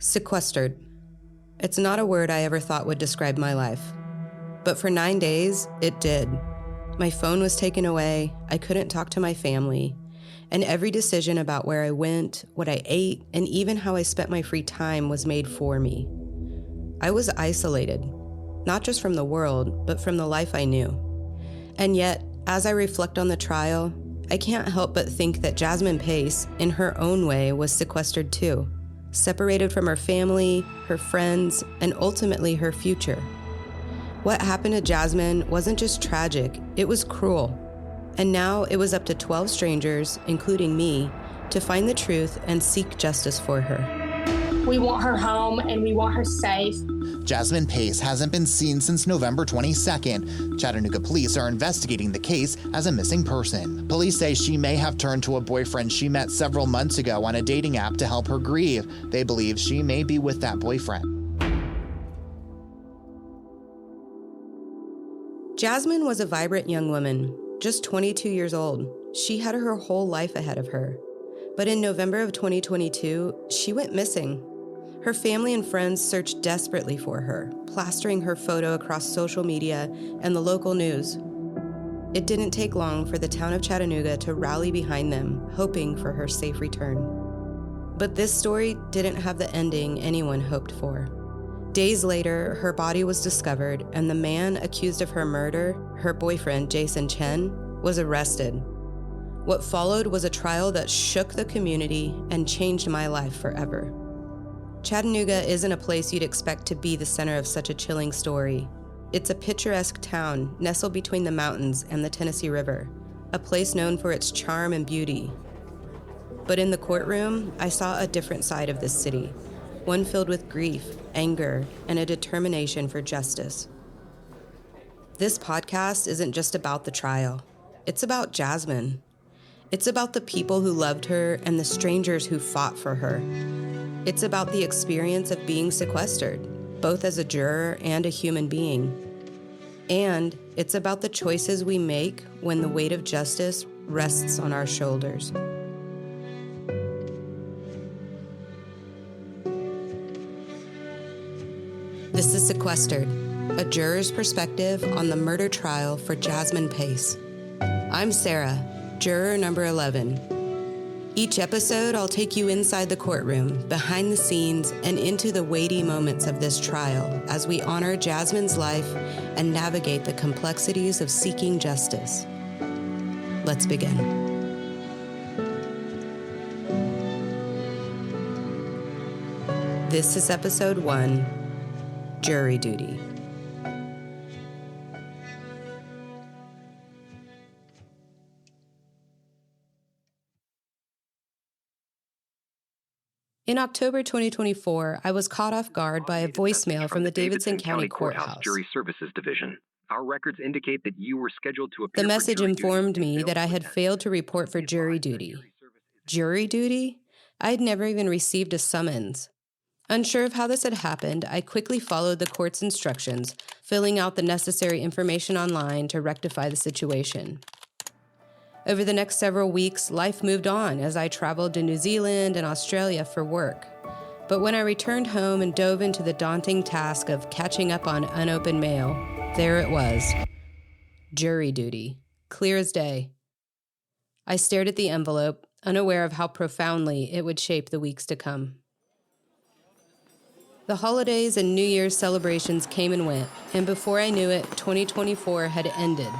Sequestered. It's not a word I ever thought would describe my life. But for 9 days, it did. My phone was taken away, I couldn't talk to my family, and every decision about where I went, what I ate, and even how I spent my free time was made for me. I was isolated, not just from the world, but from the life I knew. And yet, as I reflect on the trial, I can't help but think that Jasmine Pace, in her own way, was sequestered too, separated from her family, her friends, and ultimately her future. What happened to Jasmine wasn't just tragic, it was cruel. And now it was up to 12 strangers, including me, to find the truth and seek justice for her. We want her home and we want her safe. Jasmine Pace hasn't been seen since November 22nd. Chattanooga police are investigating the case as a missing person. Police say she may have turned to a boyfriend she met several months ago on a dating app to help her grieve. They believe she may be with that boyfriend. Jasmine was a vibrant young woman, just 22 years old. She had her whole life ahead of her. But in November of 2022, she went missing. Her family and friends searched desperately for her, plastering her photo across social media and the local news. It didn't take long for the town of Chattanooga to rally behind them, hoping for her safe return. But this story didn't have the ending anyone hoped for. Days later, her body was discovered, and the man accused of her murder, her boyfriend, Jason Chen, was arrested. What followed was a trial that shook the community and changed my life forever. Chattanooga isn't a place you'd expect to be the center of such a chilling story. It's a picturesque town nestled between the mountains and the Tennessee River, a place known for its charm and beauty. But in the courtroom, I saw a different side of this city, one filled with grief, anger, and a determination for justice. This podcast isn't just about the trial. It's about Jasmine. It's about the people who loved her and the strangers who fought for her. It's about the experience of being sequestered, both as a juror and a human being. And it's about the choices we make when the weight of justice rests on our shoulders. This is Sequestered, a juror's perspective on the murder trial for Jasmine Pace. I'm Sarah, juror number 11. Each episode, I'll take you inside the courtroom, behind the scenes, and into the weighty moments of this trial as we honor Jasmine's life and navigate the complexities of seeking justice. Let's begin. This is episode 1, Jury Duty. In October 2024, I was caught off guard by a voicemail from the Davidson County Courthouse Jury Services Division. Our records indicate that you were scheduled to appear. The message informed me that I had failed to report for jury duty. Jury duty? I had never even received a summons. Unsure of how this had happened, I quickly followed the court's instructions, filling out the necessary information online to rectify the situation. Over the next several weeks, life moved on as I traveled to New Zealand and Australia for work. But when I returned home and dove into the daunting task of catching up on unopened mail, there it was. Jury duty. Clear as day. I stared at the envelope, unaware of how profoundly it would shape the weeks to come. The holidays and New Year's celebrations came and went, and before I knew it, 2024 had ended.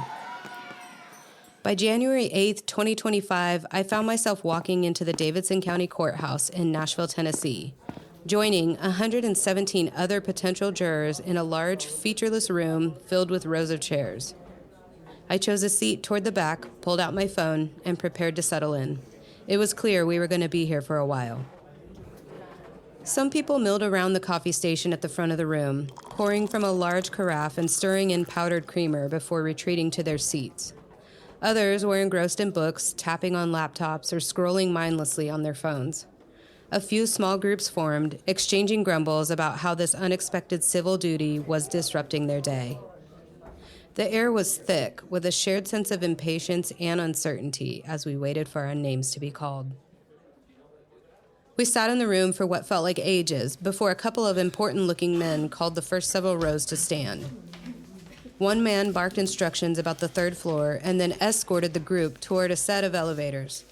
By January 8th, 2025, I found myself walking into the Davidson County Courthouse in Nashville, Tennessee, joining 117 other potential jurors in a large, featureless room filled with rows of chairs. I chose a seat toward the back, pulled out my phone, and prepared to settle in. It was clear we were going to be here for a while. Some people milled around the coffee station at the front of the room, pouring from a large carafe and stirring in powdered creamer before retreating to their seats. Others were engrossed in books, tapping on laptops, or scrolling mindlessly on their phones. A few small groups formed, exchanging grumbles about how this unexpected civil duty was disrupting their day. The air was thick, with a shared sense of impatience and uncertainty as we waited for our names to be called. We sat in the room for what felt like ages before a couple of important-looking men called the first several rows to stand. One man barked instructions about the third floor and then escorted the group toward a set of elevators.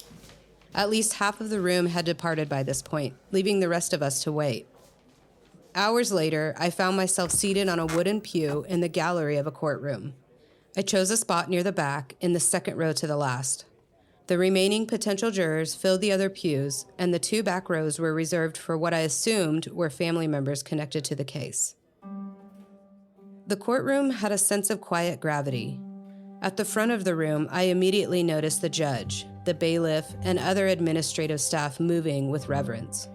At least half of the room had departed by this point, leaving the rest of us to wait. Hours later, I found myself seated on a wooden pew in the gallery of a courtroom. I chose a spot near the back, in the second row to the last. The remaining potential jurors filled the other pews, and the 2 back rows were reserved for what I assumed were family members connected to the case. The courtroom had a sense of quiet gravity. At the front of the room, I immediately noticed the judge, the bailiff, and other administrative staff moving with reverence.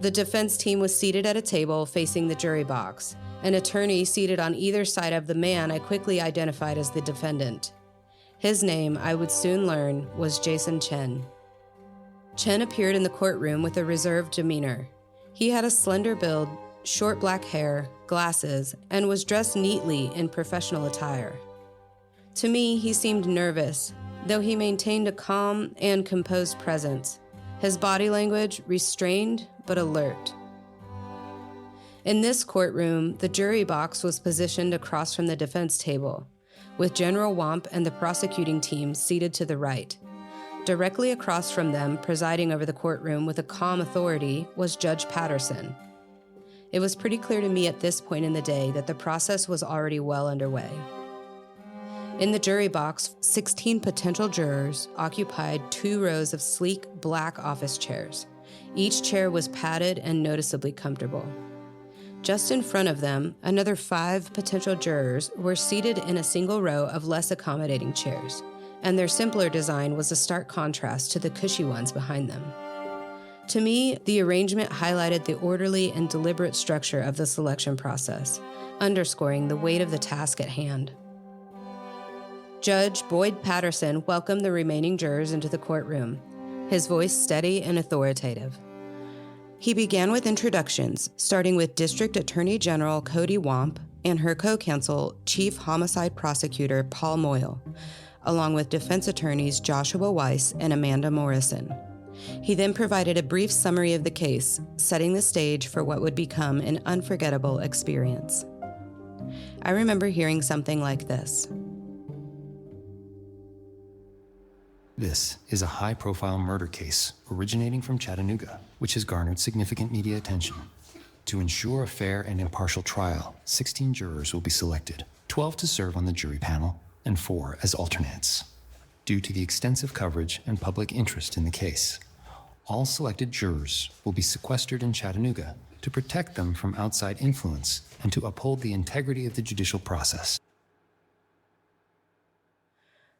The defense team was seated at a table facing the jury box, an attorney seated on either side of the man I quickly identified as the defendant. His name, I would soon learn, was Jason Chen. Chen appeared in the courtroom with a reserved demeanor. He had a slender build, short black hair, glasses, and was dressed neatly in professional attire. To me, he seemed nervous, though he maintained a calm and composed presence, his body language restrained but alert. In this courtroom, the jury box was positioned across from the defense table, with General Womp and the prosecuting team seated to the right. Directly across from them, presiding over the courtroom with a calm authority, was Judge Patterson. It was pretty clear to me at this point in the day that the process was already well underway. In the jury box, 16 potential jurors occupied 2 rows of sleek black office chairs. Each chair was padded and noticeably comfortable. Just in front of them, another 5 potential jurors were seated in a single row of less accommodating chairs, and their simpler design was a stark contrast to the cushy ones behind them. To me, the arrangement highlighted the orderly and deliberate structure of the selection process, underscoring the weight of the task at hand. Judge Boyd Patterson welcomed the remaining jurors into the courtroom, his voice steady and authoritative. He began with introductions, starting with District Attorney General Cody Womp and her co-counsel, Chief Homicide Prosecutor Paul Moyle, along with defense attorneys Joshua Weiss and Amanda Morrison. He then provided a brief summary of the case, setting the stage for what would become an unforgettable experience. I remember hearing something like this. This is a high-profile murder case originating from Chattanooga, which has garnered significant media attention. To ensure a fair and impartial trial, 16 jurors will be selected, 12 to serve on the jury panel, and 4 as alternates. Due to the extensive coverage and public interest in the case, all selected jurors will be sequestered in Chattanooga to protect them from outside influence and to uphold the integrity of the judicial process.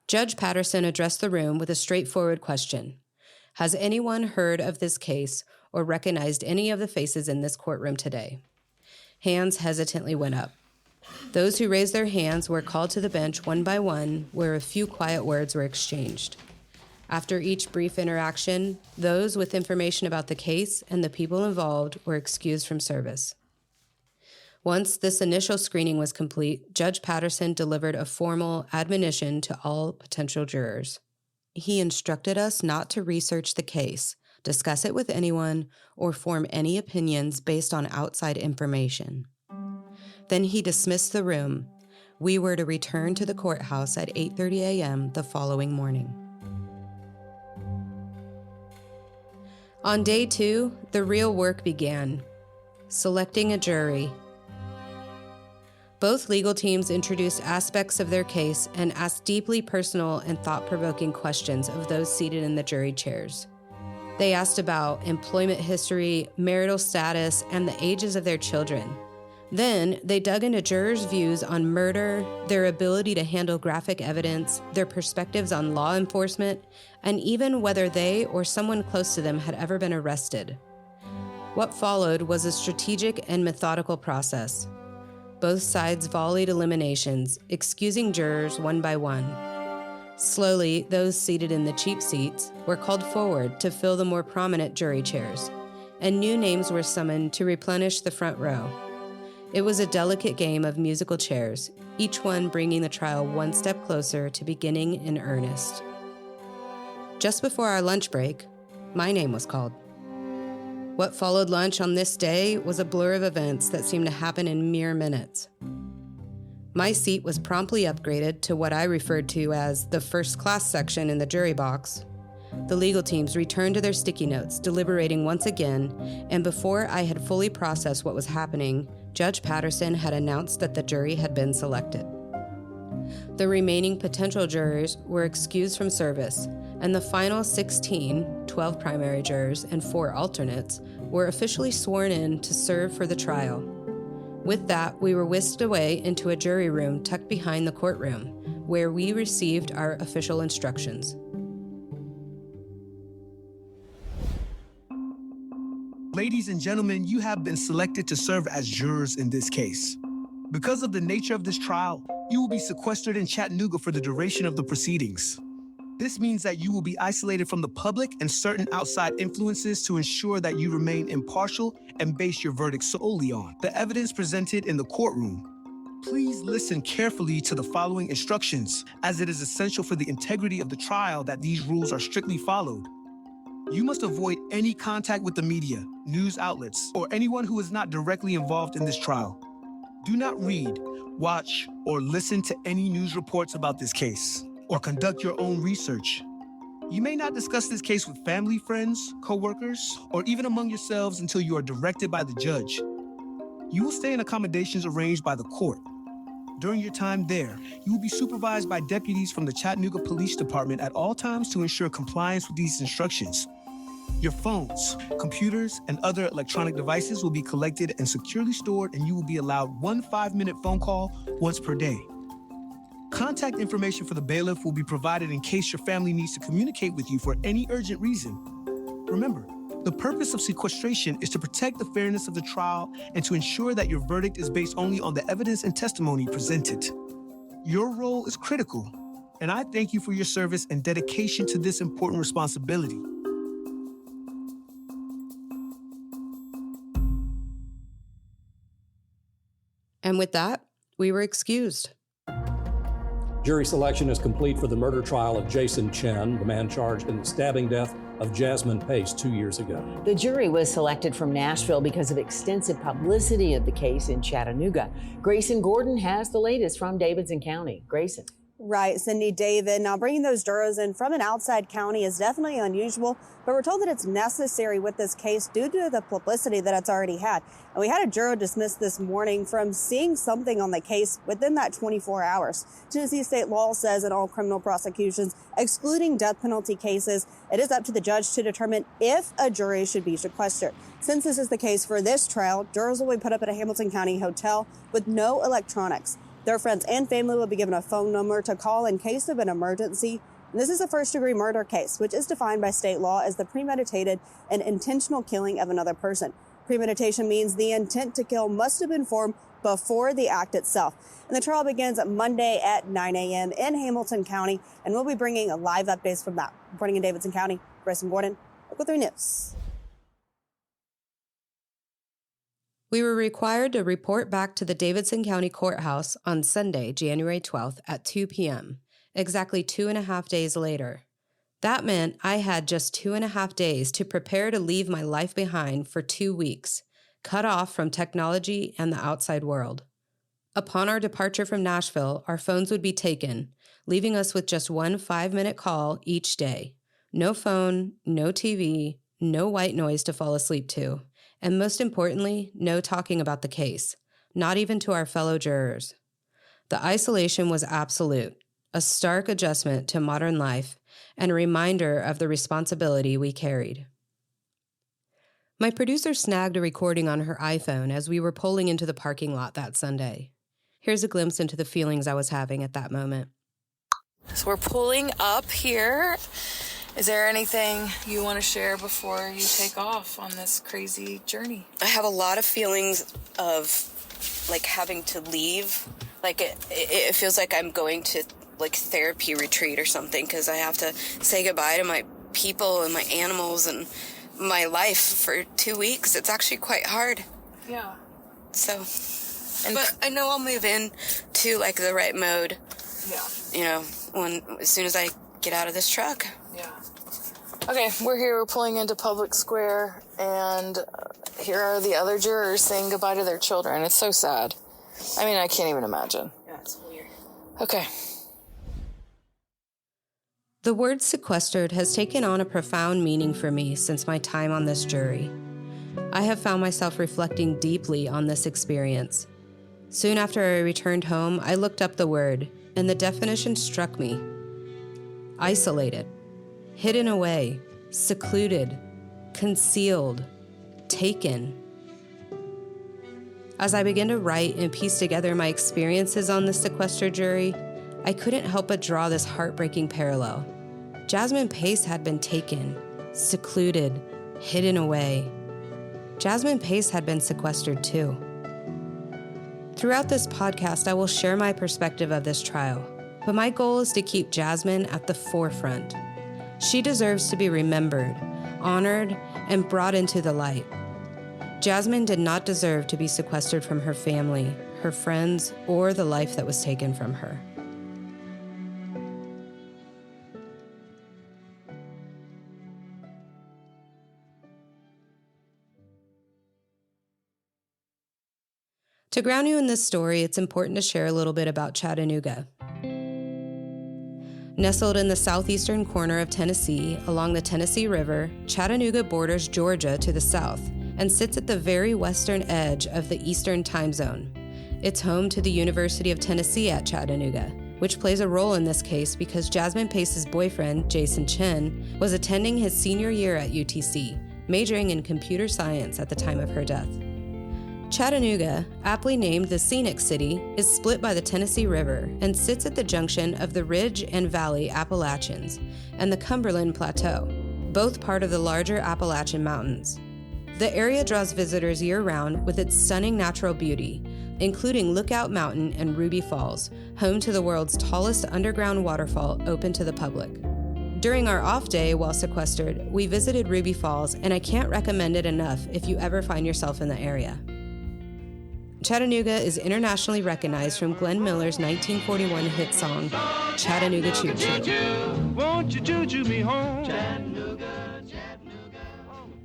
Judge Patterson addressed the room with a straightforward question. Has anyone heard of this case or recognized any of the faces in this courtroom today? Hands hesitantly went up. Those who raised their hands were called to the bench one by one, where a few quiet words were exchanged. After each brief interaction, those with information about the case and the people involved were excused from service. Once this initial screening was complete, Judge Patterson delivered a formal admonition to all potential jurors. He instructed us not to research the case, discuss it with anyone, or form any opinions based on outside information. Then he dismissed the room. We were to return to the courthouse at 8:30 a.m. the following morning. On day 2, the real work began, selecting a jury. Both legal teams introduced aspects of their case and asked deeply personal and thought-provoking questions of those seated in the jury chairs. They asked about employment history, marital status, and the ages of their children. Then, they dug into jurors' views on murder, their ability to handle graphic evidence, their perspectives on law enforcement, and even whether they or someone close to them had ever been arrested. What followed was a strategic and methodical process. Both sides volleyed eliminations, excusing jurors one by one. Slowly, those seated in the cheap seats were called forward to fill the more prominent jury chairs, and new names were summoned to replenish the front row. It was a delicate game of musical chairs, each one bringing the trial one step closer to beginning in earnest. Just before our lunch break, my name was called. What followed lunch on this day was a blur of events that seemed to happen in mere minutes. My seat was promptly upgraded to what I referred to as the first class section in the jury box. The legal teams returned to their sticky notes, deliberating once again, and before I had fully processed what was happening, Judge Patterson had announced that the jury had been selected. The remaining potential jurors were excused from service, and the final 16, 12 primary jurors and 4 alternates, were officially sworn in to serve for the trial. With that, we were whisked away into a jury room tucked behind the courtroom, where we received our official instructions. Ladies and gentlemen, you have been selected to serve as jurors in this case. Because of the nature of this trial, you will be sequestered in Chattanooga for the duration of the proceedings. This means that you will be isolated from the public and certain outside influences to ensure that you remain impartial and base your verdict solely on the evidence presented in the courtroom. Please listen carefully to the following instructions, as it is essential for the integrity of the trial that these rules are strictly followed. You must avoid any contact with the media, news outlets, or anyone who is not directly involved in this trial. Do not read, watch, or listen to any news reports about this case, or conduct your own research. You may not discuss this case with family, friends, co-workers, or even among yourselves until you are directed by the judge. You will stay in accommodations arranged by the court. During your time there, you will be supervised by deputies from the Chattanooga Police Department at all times to ensure compliance with these instructions. Your phones, computers, and other electronic devices will be collected and securely stored, and you will be allowed one 5-minute phone call once per day. Contact information for the bailiff will be provided in case your family needs to communicate with you for any urgent reason. Remember, the purpose of sequestration is to protect the fairness of the trial and to ensure that your verdict is based only on the evidence and testimony presented. Your role is critical, and I thank you for your service and dedication to this important responsibility. And with that, we were excused. Jury selection is complete for the murder trial of Jason Chen, the man charged in the stabbing death of Jasmine Pace 2 years ago. The jury was selected from Nashville because of extensive publicity of the case in Chattanooga. Grayson Gordon has the latest from Davidson County. Grayson. Right, Cindy, David. Now, bringing those jurors in from an outside county is definitely unusual, but we're told that it's necessary with this case due to the publicity that it's already had. And we had a juror dismissed this morning from seeing something on the case within that 24 hours. Tennessee state law says in all criminal prosecutions, excluding death penalty cases, it is up to the judge to determine if a jury should be sequestered. Since this is the case for this trial, jurors will be put up at a Hamilton County hotel with no electronics. Their friends and family will be given a phone number to call in case of an emergency. And this is a first-degree murder case, which is defined by state law as the premeditated and intentional killing of another person. Premeditation means the intent to kill must have been formed before the act itself. And the trial begins Monday at 9 a.m. in Hamilton County, and we'll be bringing live updates from that. Reporting in Davidson County, Grayson Gordon, Local 3 News. We were required to report back to the Davidson County Courthouse on Sunday, January 12th at 2 p.m., exactly 2.5 days later. That meant I had just 2.5 days to prepare to leave my life behind for 2 weeks, cut off from technology and the outside world. Upon our departure from Nashville, our phones would be taken, leaving us with just one 5-minute call each day. No phone, no TV, no white noise to fall asleep to. And most importantly, no talking about the case, not even to our fellow jurors. The isolation was absolute, a stark adjustment to modern life, and a reminder of the responsibility we carried. My producer snagged a recording on her iPhone as we were pulling into the parking lot that Sunday. Here's a glimpse into the feelings I was having at that moment. So we're pulling up here. Is there anything you want to share before you take off on this crazy journey? I have a lot of feelings of like having to leave. Like it feels like I'm going to like therapy retreat or something, because I have to say goodbye to my people and my animals and my life for 2 weeks. It's actually quite hard. Yeah. So, but I know I'll move in to like the right mode. Yeah. You know, as soon as I get out of this truck. Yeah. Okay, we're here. We're pulling into Public Square, and here are the other jurors saying goodbye to their children. It's so sad. I mean, I can't even imagine. Yeah, it's weird. Okay. The word sequestered has taken on a profound meaning for me since my time on this jury. I have found myself reflecting deeply on this experience. Soon after I returned home, I looked up the word, and the definition struck me. Isolated, hidden away, secluded, concealed, taken. As I began to write and piece together my experiences on the sequestered jury, I couldn't help but draw this heartbreaking parallel. Jasmine Pace had been taken, secluded, hidden away. Jasmine Pace had been sequestered too. Throughout this podcast, I will share my perspective of this trial, but my goal is to keep Jasmine at the forefront. She deserves to be remembered, honored, and brought into the light. Jasmine did not deserve to be sequestered from her family, her friends, or the life that was taken from her. To ground you in this story, it's important to share a little bit about Chattanooga. Nestled in the southeastern corner of Tennessee, along the Tennessee River, Chattanooga borders Georgia to the south and sits at the very western edge of the Eastern Time Zone. It's home to the University of Tennessee at Chattanooga, which plays a role in this case because Jasmine Pace's boyfriend, Jason Chen, was attending his senior year at UTC, majoring in computer science at the time of her death. Chattanooga, aptly named the Scenic City, is split by the Tennessee River and sits at the junction of the Ridge and Valley Appalachians and the Cumberland Plateau, both part of the larger Appalachian Mountains. The area draws visitors year-round with its stunning natural beauty, including Lookout Mountain and Ruby Falls, home to the world's tallest underground waterfall open to the public. During our off day while sequestered, we visited Ruby Falls, and I can't recommend it enough if you ever find yourself in the area. Chattanooga is internationally recognized from Glenn Miller's 1941 hit song, Chattanooga Choo Choo. Won't you choo-choo me home?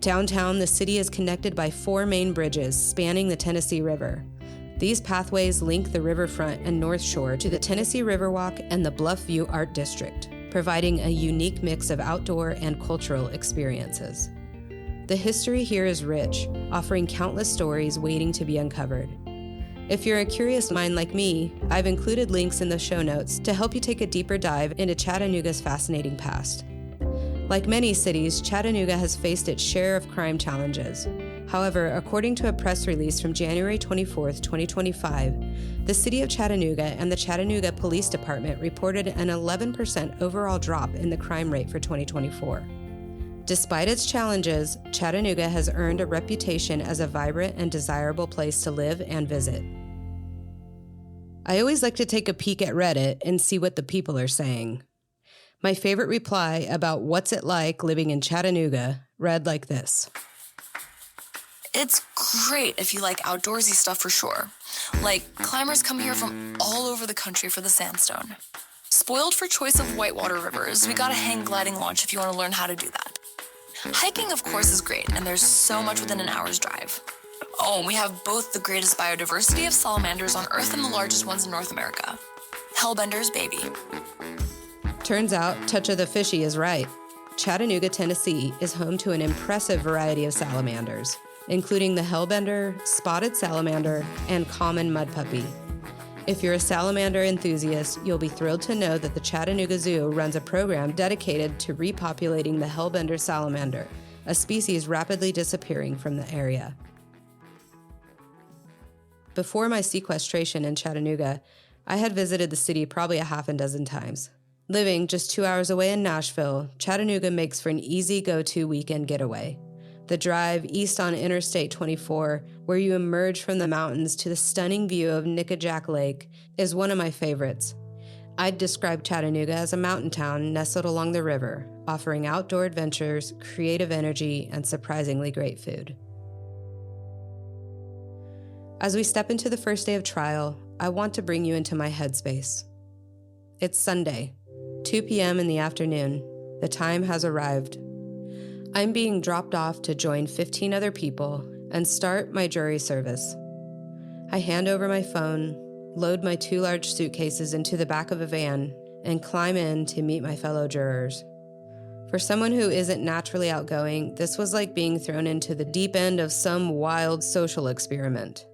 Downtown, the city is connected by 4 main bridges spanning the Tennessee River. These pathways link the riverfront and North Shore to the Tennessee Riverwalk and the Bluff View Art District, providing a unique mix of outdoor and cultural experiences. The history here is rich, offering countless stories waiting to be uncovered. If you're a curious mind like me, I've included links in the show notes to help you take a deeper dive into Chattanooga's fascinating past. Like many cities, Chattanooga has faced its share of crime challenges. However, according to a press release from January 24, 2025, the city of Chattanooga and the Chattanooga Police Department reported an 11% overall drop in the crime rate for 2024. Despite its challenges, Chattanooga has earned a reputation as a vibrant and desirable place to live and visit. I always like to take a peek at Reddit and see what the people are saying. My favorite reply about what's it like living in Chattanooga read like this. It's great if you like outdoorsy stuff for sure. Like, climbers come here from all over the country for the sandstone. Spoiled for choice of whitewater rivers, we got a hang gliding launch if you want to learn how to do that. Hiking, of course, is great, and there's so much within an hour's drive. Oh, and we have both the greatest biodiversity of salamanders on Earth and the largest ones in North America. Hellbenders, baby. Turns out, Touch of the Fishy is right. Chattanooga, Tennessee is home to an impressive variety of salamanders, including the hellbender, spotted salamander, and common mud puppy. If you're a salamander enthusiast, you'll be thrilled to know that the Chattanooga Zoo runs a program dedicated to repopulating the hellbender salamander, a species rapidly disappearing from the area. Before my sequestration in Chattanooga, I had visited the city probably a half a dozen times. Living just 2 hours away in Nashville, Chattanooga makes for an easy go-to weekend getaway. The drive east on Interstate 24, where you emerge from the mountains to the stunning view of Nickajack Lake, is one of my favorites. I'd describe Chattanooga as a mountain town nestled along the river, offering outdoor adventures, creative energy, and surprisingly great food. As we step into the first day of trial, I want to bring you into my headspace. It's Sunday, 2 p.m. in the afternoon. The time has arrived. I'm being dropped off to join 15 other people and start my jury service. I hand over my phone, load my 2 large suitcases into the back of a van, and climb in to meet my fellow jurors. For someone who isn't naturally outgoing, this was like being thrown into the deep end of some wild social experiment.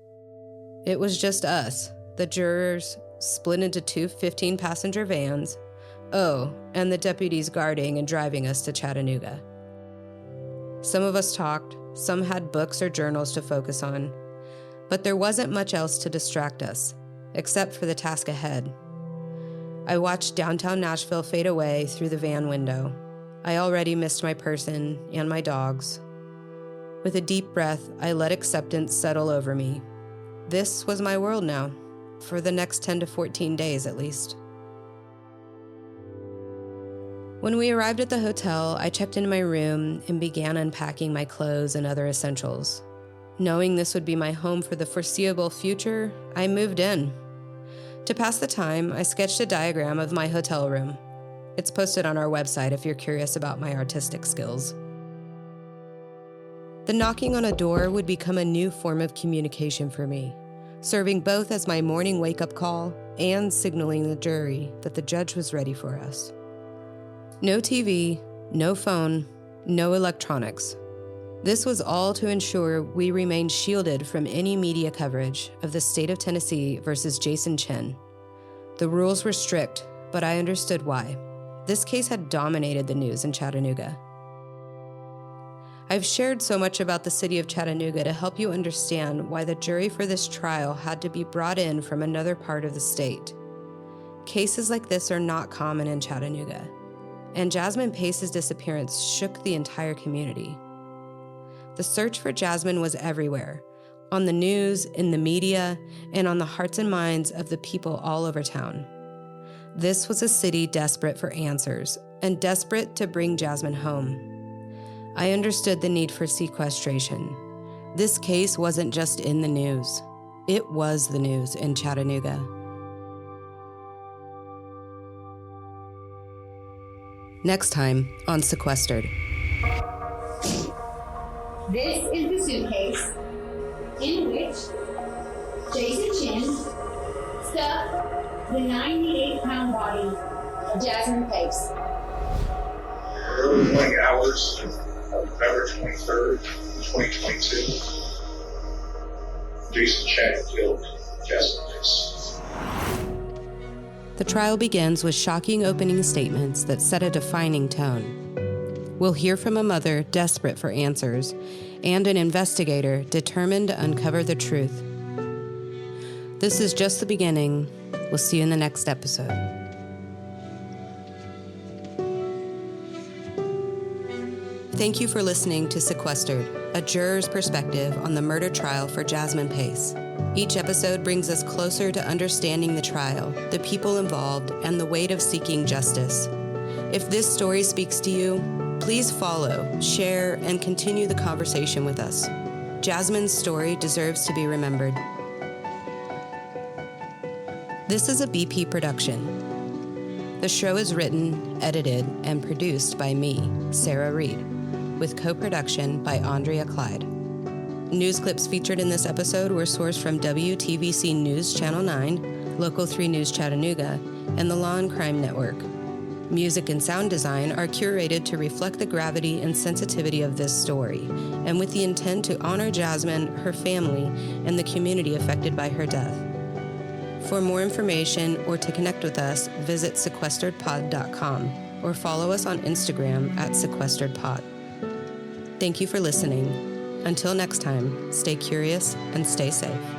It was just us, the jurors, split into 2 15-passenger vans. Oh, and the deputies guarding and driving us to Chattanooga. Some of us talked, some had books or journals to focus on, but there wasn't much else to distract us, except for the task ahead. I watched downtown Nashville fade away through the van window. I already missed my person and my dogs. With a deep breath, I let acceptance settle over me. This was my world now, for the next 10 to 14 days at least. When we arrived at the hotel, I checked into my room and began unpacking my clothes and other essentials. Knowing this would be my home for the foreseeable future, I moved in. To pass the time, I sketched a diagram of my hotel room. It's posted on our website if you're curious about my artistic skills. The knocking on a door would become a new form of communication for me, serving both as my morning wake-up call and signaling the jury that the judge was ready for us. No TV, no phone, no electronics. This was all to ensure we remained shielded from any media coverage of the state of Tennessee versus Jason Chen. The rules were strict, but I understood why. This case had dominated the news in Chattanooga. I've shared so much about the city of Chattanooga to help you understand why the jury for this trial had to be brought in from another part of the state. Cases like this are not common in Chattanooga, and Jasmine Pace's disappearance shook the entire community. The search for Jasmine was everywhere, on the news, in the media, and on the hearts and minds of the people all over town. This was a city desperate for answers and desperate to bring Jasmine home. I understood the need for sequestration. This case wasn't just in the news. It was the news in Chattanooga. Next time on Sequestered. This is the suitcase in which Jason Chen stuffed the 98-pound body of Jasmine Pace. Early morning hours of November 23rd, 2022, Jason Chen killed Jasmine Pace. The trial begins with shocking opening statements that set a defining tone. We'll hear from a mother desperate for answers and an investigator determined to uncover the truth. This is just the beginning. We'll see you in the next episode. Thank you for listening to Sequestered, a juror's perspective on the murder trial for Jasmine Pace. Each episode brings us closer to understanding the trial, the people involved, and the weight of seeking justice. If this story speaks to you, please follow, share, and continue the conversation with us. Jasmine's story deserves to be remembered. This is a BP production. The show is written, edited, and produced by me, Sarah Reed, with co-production by Andrea Clyde. News clips featured in this episode were sourced from WTVC News Channel 9, Local 3 News Chattanooga, and the Law and Crime Network. Music and sound design are curated to reflect the gravity and sensitivity of this story, and with the intent to honor Jasmine, her family, and the community affected by her death. For more information or to connect with us, visit sequesteredpod.com or follow us on Instagram at sequesteredpod. Thank you for listening. Until next time, stay curious and stay safe.